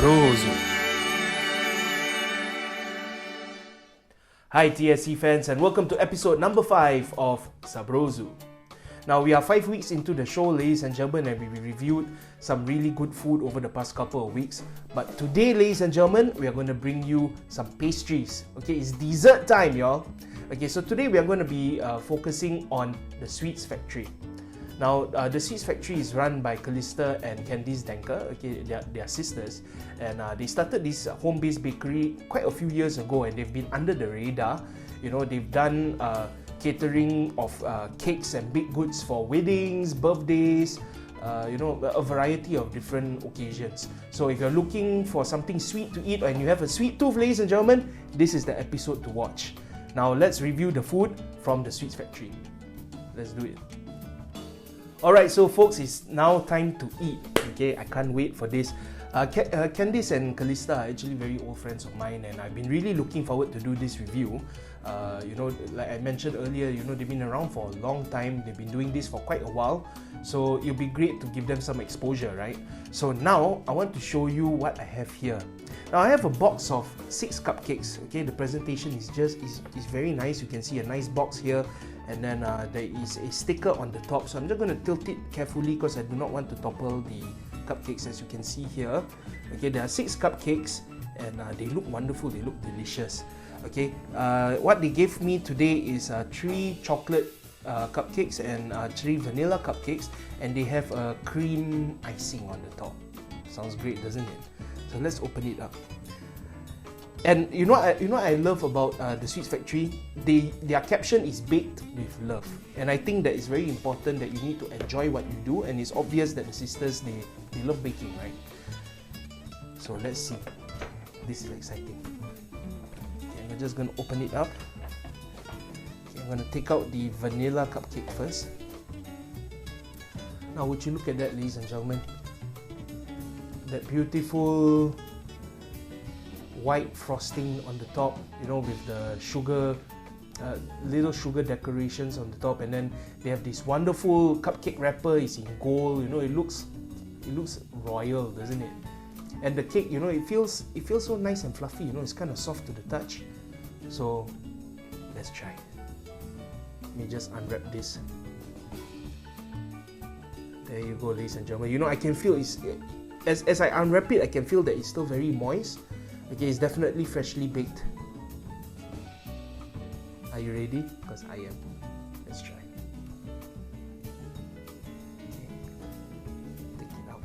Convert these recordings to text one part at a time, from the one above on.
Sabrozu. Hi TSC fans, and welcome to episode number 5 of Sabrozu. Now we are 5 weeks into the show, ladies and gentlemen, and we reviewed some really good food over the past couple of weeks. But today, ladies and gentlemen, we are going to bring you some pastries. Okay, it's dessert time, y'all. Okay, so today we are going to be focusing on the Sweets Factory. Now, the Sweets Factory is run by Callista and Candice Danker. Okay, they are sisters, and they started this home-based bakery quite a few years ago, and they've been under the radar. You know, they've done catering of cakes and baked goods for weddings, birthdays, a variety of different occasions. So if you're looking for something sweet to eat and you have a sweet tooth, ladies and gentlemen, this is the episode to watch. Now let's review the food from the Sweets Factory. Let's do it. Alright, so folks, it's now time to eat. Okay, I can't wait for this. Candice and Callista are actually very old friends of mine, and I've been really looking forward to do this review. Like I mentioned earlier, they've been around for a long time. They've been doing this for quite a while, so it'll be great to give them some exposure, right? So now I want to show you what I have here. Now I have a box of 6 cupcakes. Okay, the presentation is very nice. You can see a nice box here, and then there is a sticker on the top. So I'm just going to tilt it carefully because I do not want to topple the cupcakes, as you can see here. Okay, there are 6 cupcakes, and they look wonderful. They look delicious. Okay, what they gave me today is 3 chocolate cupcakes and 3 vanilla cupcakes, and they have a cream icing on the top. Sounds great, doesn't it? So let's open it up. And you know what I love about the Sweets Factory? Their caption is baked with love, and I think that it's very important that you need to enjoy what you do, and it's obvious that the sisters they love baking, right? So let's see. This is exciting. Okay, we're just gonna open it up. Okay, I'm gonna take out the vanilla cupcake first. Now, would you look at that, ladies and gentlemen? That beautiful white frosting on the top, with the sugar, little sugar decorations on the top, and then they have this wonderful cupcake wrapper. It's in gold. It looks royal, doesn't it? And the cake, it feels so nice and fluffy. It's kind of soft to the touch. So let's try. Let me just unwrap this. There you go, ladies and gentlemen. I can feel it's as I unwrap it, I can feel that it's still very moist. Okay, it's definitely freshly baked. Are you ready? Because I am. Let's try. Okay. Take it out.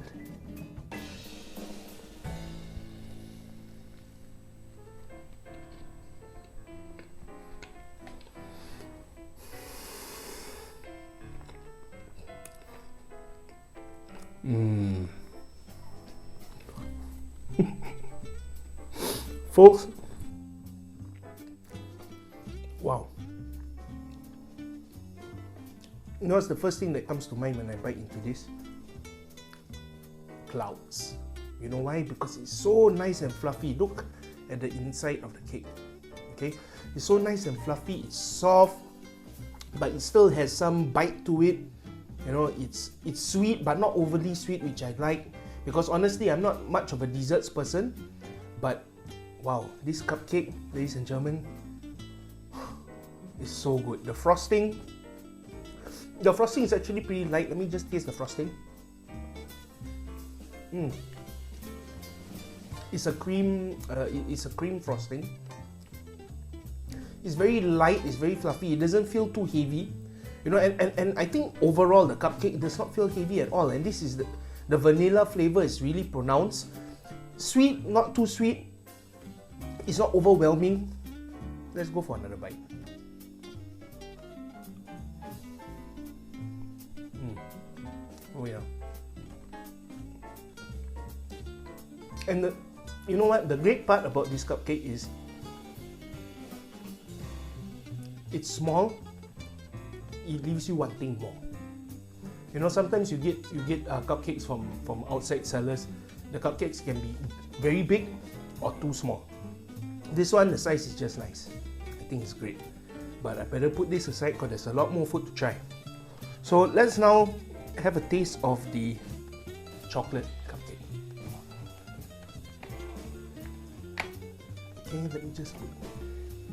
Folks, wow. What's the first thing that comes to mind when I bite into this? Clouds. You know why? Because it's so nice and fluffy. Look at the inside of the cake. Okay, it's so nice and fluffy. It's soft, but it still has some bite to it. It's sweet, but not overly sweet, which I like. Because honestly, I'm not much of a desserts person, but wow, this cupcake, ladies and gentlemen, is so good. The frosting is actually pretty light. Let me just taste the frosting. It's a cream frosting. It's very light. It's very fluffy. It doesn't feel too heavy. And I think overall the cupcake does not feel heavy at all. And this is the vanilla flavor is really pronounced. Sweet, not too sweet. It's not overwhelming. Let's go for another bite. Oh yeah. And you know what? The great part about this cupcake is it's small. It leaves you wanting more. Sometimes you get cupcakes from outside sellers. The cupcakes can be very big or too small. This one, the size is just nice. I think it's great. But I better put this aside because there's a lot more food to try. So let's now have a taste of the chocolate cupcake. Okay, let me just put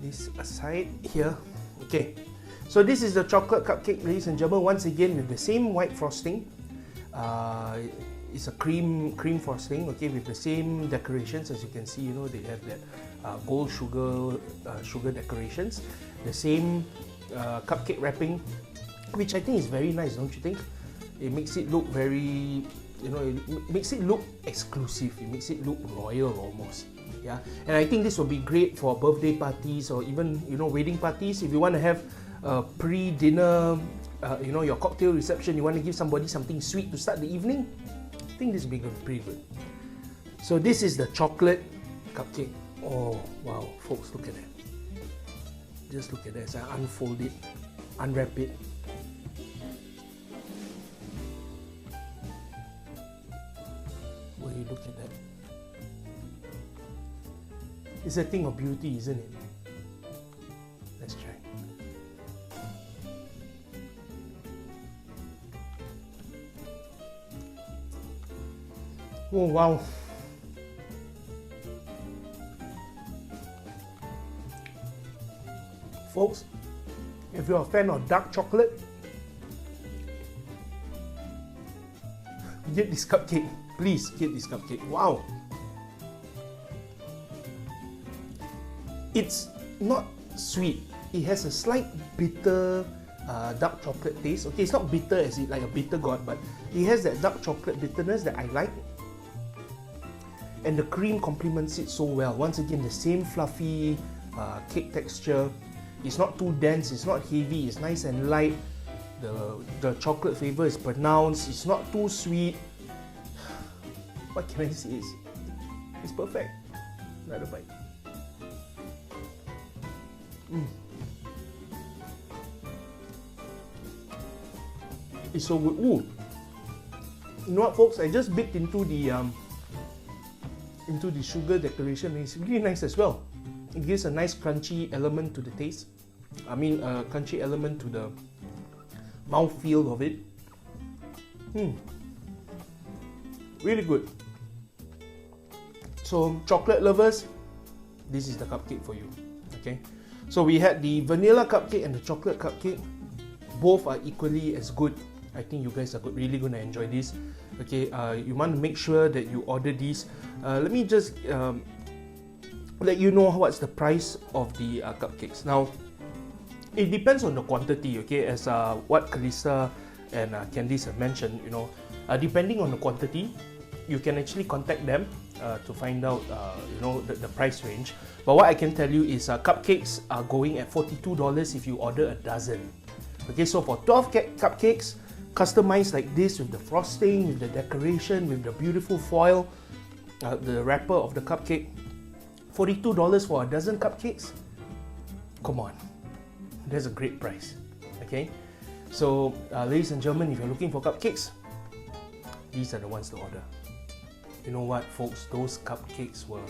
this aside here. Okay, so this is the chocolate cupcake, ladies and gentlemen. Once again, with the same white frosting. It's a cream frosting, okay, with the same decorations. As you can see, you know, they have that gold sugar decorations. The same cupcake wrapping, which I think is very nice, don't you think? It makes it look very, you know, it makes it look exclusive. It makes it look royal almost. Yeah, and I think this will be great for birthday parties or even, you know, wedding parties. If you want to have a pre-dinner, you know, your cocktail reception, you want to give somebody something sweet to start the evening, I think this will be pretty good. So this is the chocolate cupcake. Oh wow, folks, look at that. Just look at that as I unfold it, unwrap it. Will you look at that? It's a thing of beauty, isn't it? Let's try. Oh wow. Folks, if you're a fan of dark chocolate, get this cupcake. Please get this cupcake. Wow. It's not sweet. It has a slight bitter dark chocolate taste. Okay, it's not bitter as in like a bitter gourd, but it has that dark chocolate bitterness that I like. And the cream complements it so well. Once again, the same fluffy cake texture. It's not too dense, it's not heavy, it's nice and light. The chocolate flavor is pronounced, it's not too sweet. What can I say? It's perfect. Another bite. It's so good. Ooh. You know what, folks? I just bit into the sugar decoration. It's really nice as well. It gives a nice crunchy element to the taste. I mean, a crunchy element to the mouthfeel of it. Really good. So, chocolate lovers, this is the cupcake for you. Okay. So we had the vanilla cupcake and the chocolate cupcake. Both are equally as good. I think you guys are really going to enjoy this. Okay, you want to make sure that you order these. Let me just let you know what's the price of the cupcakes. Now, it depends on the quantity. Okay, as what Kalisa and Candice have mentioned, you know, depending on the quantity, you can actually contact them to find out, you know, the price range. But what I can tell you is cupcakes are going at $42 if you order a dozen. Okay, so for 12 cupcakes, customized like this with the frosting, with the decoration, with the beautiful foil, the wrapper of the cupcake, $42 for a dozen cupcakes? Come on, that's a great price. Okay, so ladies and gentlemen, if you're looking for cupcakes, these are the ones to order. You know what, folks, those cupcakes were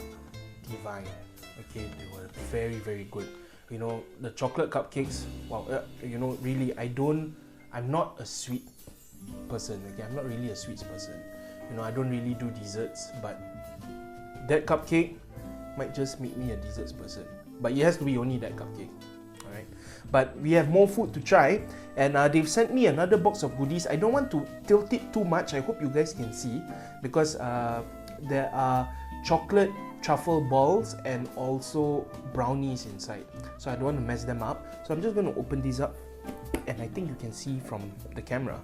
divine. Okay, they were very, very good. You know, the chocolate cupcakes, well, you know, really, I'm not a sweet person. Okay, I'm not really a sweets person. You know, I don't really do desserts, but that cupcake might just make me a desserts person. But it has to be only that cupcake. Alright, but we have more food to try, and they've sent me another box of goodies. I don't want to tilt it too much. I hope you guys can see, because there are chocolate truffle balls and also brownies inside, so I don't want to mess them up. So I'm just going to open these up, and I think you can see from the camera.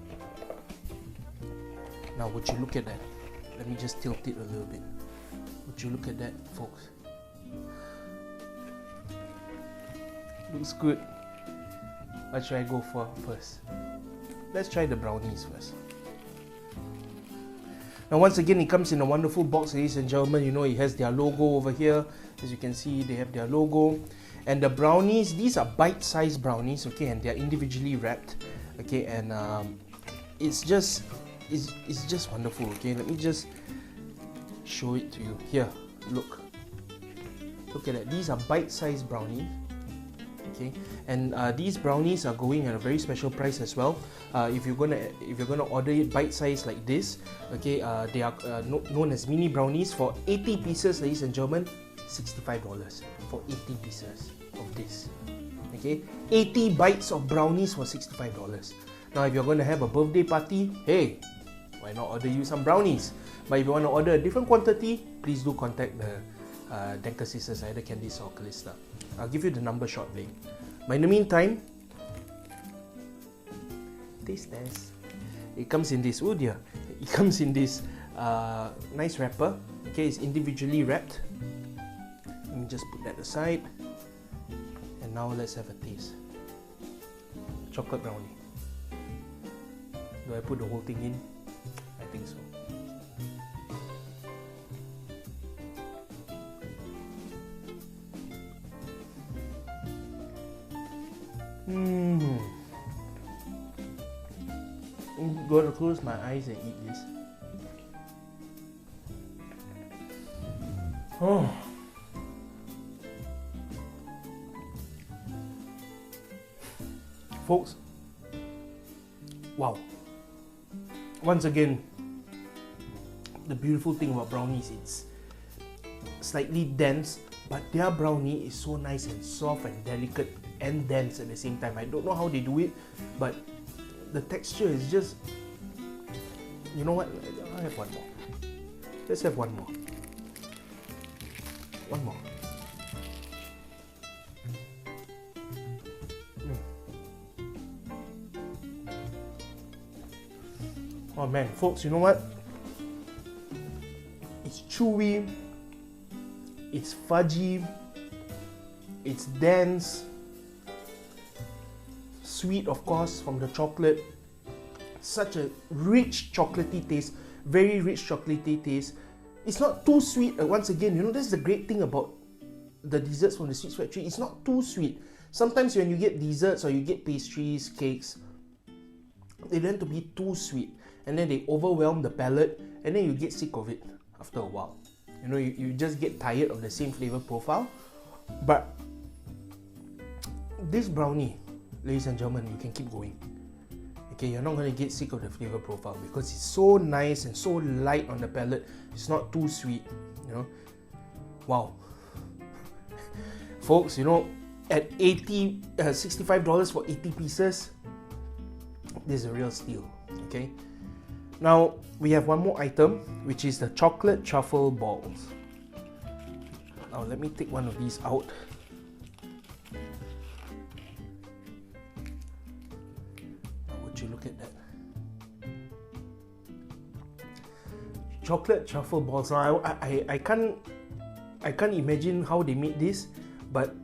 Now, would you look at that? Let me just tilt it a little bit. Would you look at that, folks? Looks good. What should I go for first? Let's try the brownies first. Now, once again, it comes in a wonderful box, ladies and gentlemen. You know, it has their logo over here. As you can see, they have their logo. And the brownies, these are bite-sized brownies, okay, and they're individually wrapped, okay, and it's just wonderful. Okay, let me just show it to you. Here, look at that. These are bite-sized brownies. Okay, and these brownies are going at a very special price as well. If you're gonna order it bite-sized like this, okay, they are known as mini brownies. For 80 pieces, ladies and gentlemen, $65 for 80 pieces of this. Okay, 80 bites of brownies for $65. Now if you're going to have a birthday party, hey, why not order you some brownies? But if you want to order a different quantity, please do contact the Danker Sisters, either Candice or Calista. I'll give you the number shortly. But in the meantime, taste test. It comes in this, oh dear, it comes in this nice wrapper. Okay, it's individually wrapped. Let me just put that aside. And now let's have a taste. Chocolate brownie. Do I put the whole thing in? I think so. I'm gonna close my eyes and eat this. Oh. Folks, wow. Once again, the beautiful thing about brownies, it's slightly dense, but their brownie is so nice and soft and delicate and dense at the same time. I don't know how they do it, but the texture is just, you know what, I'll have one more. Let's have one more. One more. Oh man, folks, you know what? It's chewy, it's fudgy, it's dense, sweet of course from the chocolate. Such a rich chocolatey taste, very rich chocolatey taste. It's not too sweet. Once again, you know, that's the great thing about the desserts from the Sweets Factory. It's not too sweet. Sometimes when you get desserts or you get pastries, cakes, they tend to be too sweet, and then they overwhelm the palate, and then you get sick of it after a while. You know, you just get tired of the same flavor profile. But this brownie, ladies and gentlemen, you can keep going. Okay, you're not going to get sick of the flavor profile because it's so nice and so light on the palate. It's not too sweet, you know. Wow. Folks, you know, at $65 for 80 pieces, this is a real steal. Okay. Now we have one more item, which is the chocolate truffle balls. Now let me take one of these out. Now would you look at that? Chocolate truffle balls. Now I can't imagine how they made this, but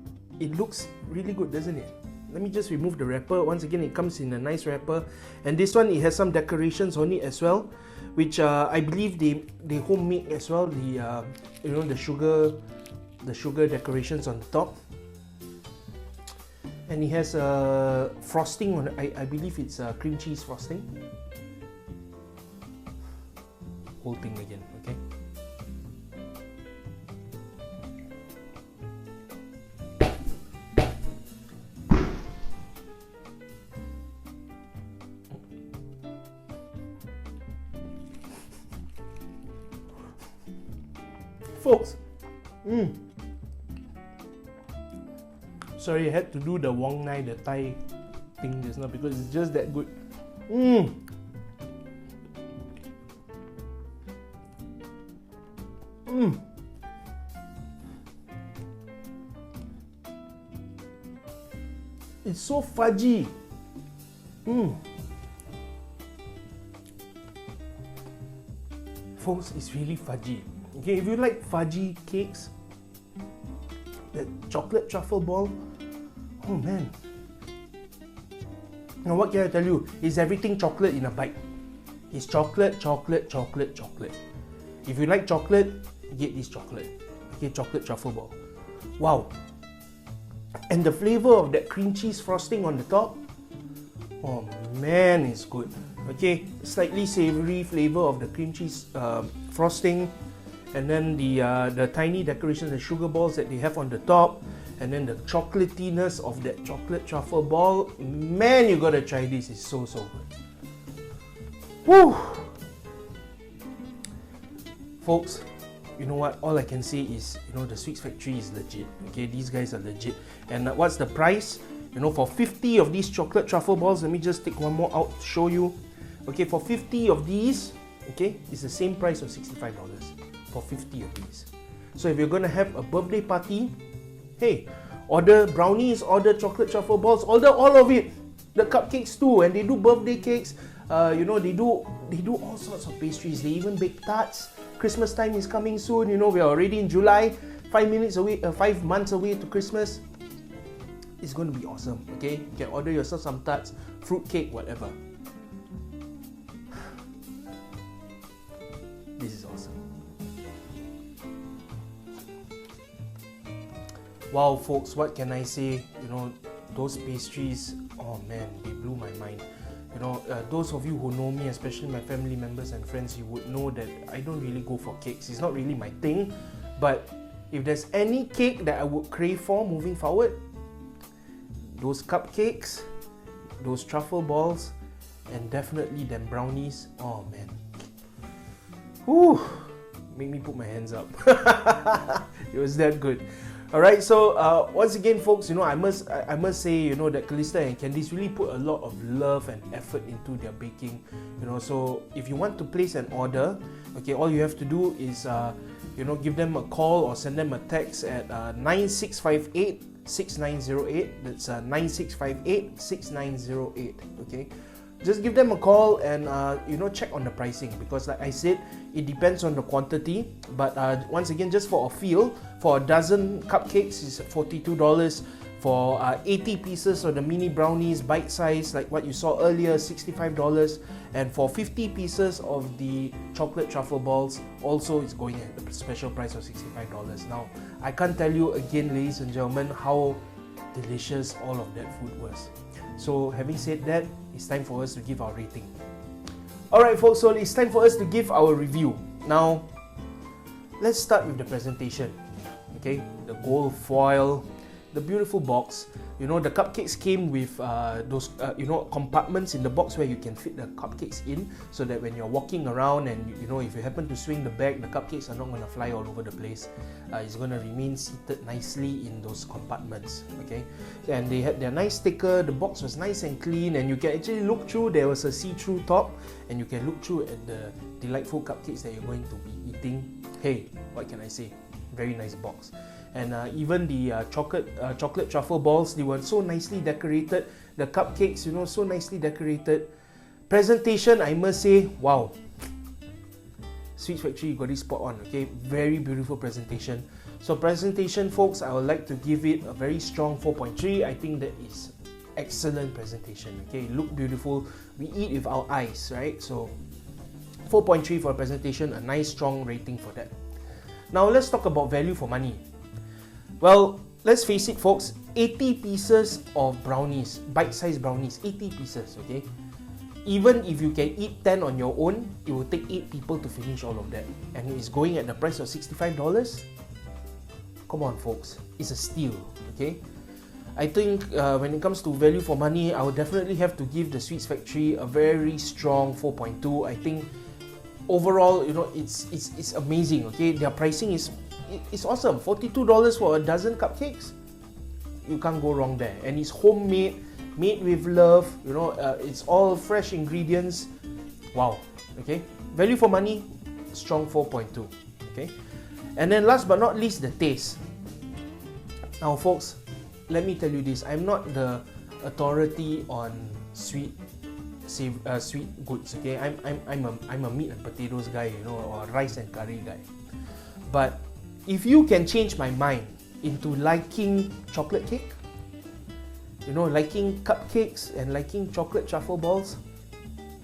it looks really good, doesn't it? Let me just remove the wrapper. Once again, it comes in a nice wrapper, and this one, it has some decorations on it as well, which I believe they homemade as well. The you know, the sugar decorations on the top, and it has a frosting on. I believe it's a cream cheese frosting. Whole thing again, okay. Folks, sorry, I had to do the Wong Nai, the Thai thing just now because it's just that good. It's so fudgy. Folks, it's really fudgy. Okay, if you like fudgy cakes, that chocolate truffle ball, oh man. Now what can I tell you? It's everything chocolate in a bite. It's chocolate, chocolate, chocolate, chocolate. If you like chocolate, get this chocolate. Okay, chocolate truffle ball. Wow. And the flavor of that cream cheese frosting on the top, oh man, it's good. Okay, slightly savory flavor of the cream cheese frosting, and then the tiny decorations, the sugar balls that they have on the top, and then the chocolatiness of that chocolate truffle ball. Man, you gotta try this. It's so good. Woo! Folks, you know what, all I can say is, you know, the Sweets Factory is legit. Okay, these guys are legit. And what's the price? You know, for 50 of these chocolate truffle balls, let me just take one more out to show you. Okay, for 50 of these, okay, it's the same price of $65 for 50 of these. So if you're gonna have a birthday party, hey, order brownies, order chocolate truffle balls, order all of it. The cupcakes too, and they do birthday cakes. You know, they do all sorts of pastries. They even bake tarts. Christmas time is coming soon. You know, we are already in July. 5 months away to Christmas. It's going to be awesome. Okay, you can order yourself some tarts, fruit cake, whatever. This is awesome. Wow, folks, what can I say? You know, those pastries, oh man, they blew my mind. You know, those of you who know me, especially my family members and friends, you would know that I don't really go for cakes. It's not really my thing. But if there's any cake that I would crave for moving forward, those cupcakes, those truffle balls, and definitely them brownies. Oh man. Whew, make me put my hands up. It was that good. Alright, so once again, folks, you know, I must say, you know, that Calista and Candice really put a lot of love and effort into their baking. You know, so if you want to place an order, okay, all you have to do is, you know, give them a call or send them a text at 9658-6908. That's 9658-6908. Okay. Just give them a call and you know, check on the pricing, because like I said, it depends on the quantity. But once again, just for a feel, for a dozen cupcakes is $42. For 80 pieces of the mini brownies, bite size, like what you saw earlier, $65. And for 50 pieces of the chocolate truffle balls, also it's going at a special price of $65. Now, I can't tell you again, ladies and gentlemen, how delicious all of that food was. So having said that, it's time for us to give our rating. Alright folks, so it's time for us to give our review. Now, let's start with the presentation. Okay, the gold foil, the beautiful box. You know, the cupcakes came with those you know, compartments in the box where you can fit the cupcakes in, so that when you're walking around and you know, if you happen to swing the bag, the cupcakes are not going to fly all over the place. It's going to remain seated nicely in those compartments. Okay, and they had their nice sticker. The box was nice and clean, and you can actually look through. There was a see-through top, and you can look through at the delightful cupcakes that you're going to be eating. Hey, what can I say? Very nice box. And even the chocolate truffle balls, they were so nicely decorated. The cupcakes, you know, so nicely decorated. Presentation, I must say, wow. Sweets Factory, you got this spot on, okay? Very beautiful presentation. So presentation, folks, I would like to give it a very strong 4.3. I think that is excellent presentation, okay? Look beautiful. We eat with our eyes, right? So 4.3 for a presentation, a nice strong rating for that. Now let's talk about value for money. Well, let's face it, folks, 80 pieces of brownies, bite-sized brownies, 80 pieces, okay? Even if you can eat 10 on your own, it will take 8 people to finish all of that. And it's going at the price of $65? Come on, folks, it's a steal, okay? I think when it comes to value for money, I would definitely have to give the Sweets Factory a very strong 4.2. I think overall, you know, it's amazing, okay? Their pricing is awesome. $42 for a dozen cupcakes. You can't go wrong there. And it's homemade, made with love. You know, it's all fresh ingredients. Wow. Okay. Value for money, strong 4.2. Okay. And then last but not least, the taste. Now, folks, let me tell you this. I'm not the authority on sweet goods. Okay. I'm a meat and potatoes guy, you know, or rice and curry guy. But if you can change my mind into liking chocolate cake, you know, liking cupcakes and liking chocolate truffle balls,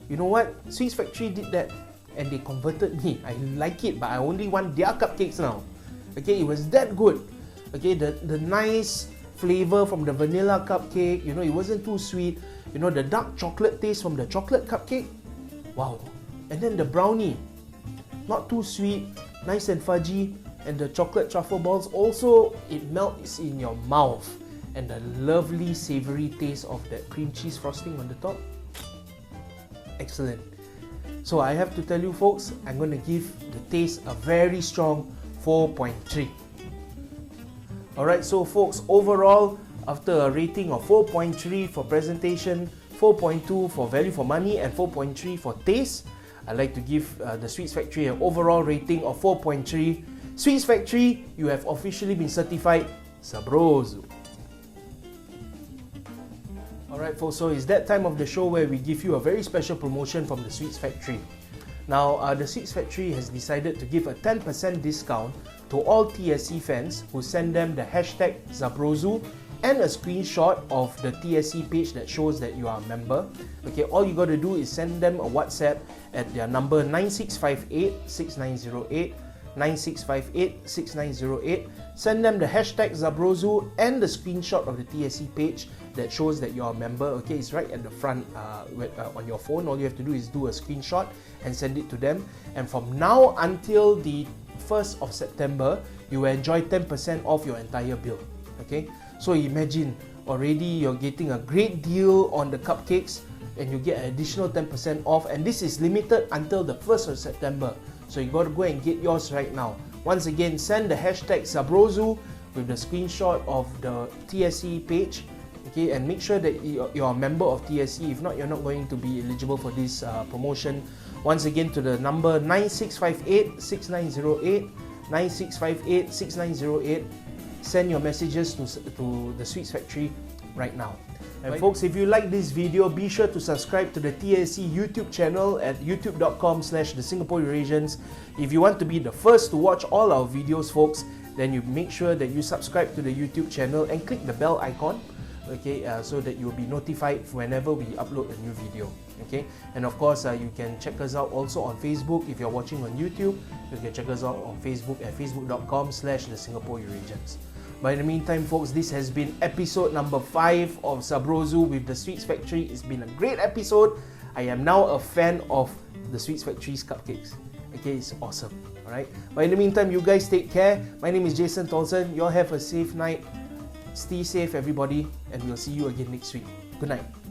you know what? Sweets Factory did that and they converted me. I like it, but I only want their cupcakes now. Okay, it was that good. Okay, the nice flavor from the vanilla cupcake, you know, it wasn't too sweet. You know, the dark chocolate taste from the chocolate cupcake. Wow. And then the brownie, not too sweet, nice and fudgy. And the chocolate truffle balls also, it melts in your mouth. And the lovely savory taste of that cream cheese frosting on the top. Excellent. So I have to tell you folks, I'm going to give the taste a very strong 4.3. Alright, so folks, overall, after a rating of 4.3 for presentation, 4.2 for value for money, and 4.3 for taste, I'd like to give the Sweets Factory an overall rating of 4.3. Sweets Factory, you have officially been certified Sabrozu. Alright folks, so it's that time of the show where we give you a very special promotion from the Sweets Factory. Now, the Sweets Factory has decided to give a 10% discount to all TSC fans who send them the hashtag Sabrozu and a screenshot of the TSC page that shows that you are a member. Okay, all you got to do is send them a WhatsApp at their number 9658-6908, 9658-6908. Send them the hashtag Sabrozu and the screenshot of the TSC page that shows that you're a member. Okay, it's right at the front on your phone. All you have to do is do a screenshot and send it to them. And from now until the 1st of September, you will enjoy 10% off your entire bill. Okay, so imagine already you're getting a great deal on the cupcakes and you get an additional 10% off, and this is limited until the 1st of September. So you got to go and get yours right now. Once again, send the hashtag Sabrozu with the screenshot of the TSC page. Okay, and make sure that you're a member of TSC. If not, you're not going to be eligible for this promotion. Once again, to the number 9658-6908, 9658-6908. Send your messages to the Sweets Factory right now. And folks, if you like this video, be sure to subscribe to the TSC YouTube channel at youtube.com/the Singapore Eurasians. If you want to be the first to watch all our videos, folks, then you make sure that you subscribe to the YouTube channel and click the bell icon, okay, so that you'll be notified whenever we upload a new video. Okay, and of course, you can check us out also on Facebook. If you're watching on YouTube, you can check us out on Facebook at facebook.com/the Singapore Eurasians. But in the meantime, folks, this has been episode number 5 of Sabrozu with the Sweets Factory. It's been a great episode. I am now a fan of the Sweets Factory's cupcakes. Okay, it's awesome. Alright. But in the meantime, you guys take care. My name is Jason Tolson. You all have a safe night. Stay safe, everybody, and we'll see you again next week. Good night.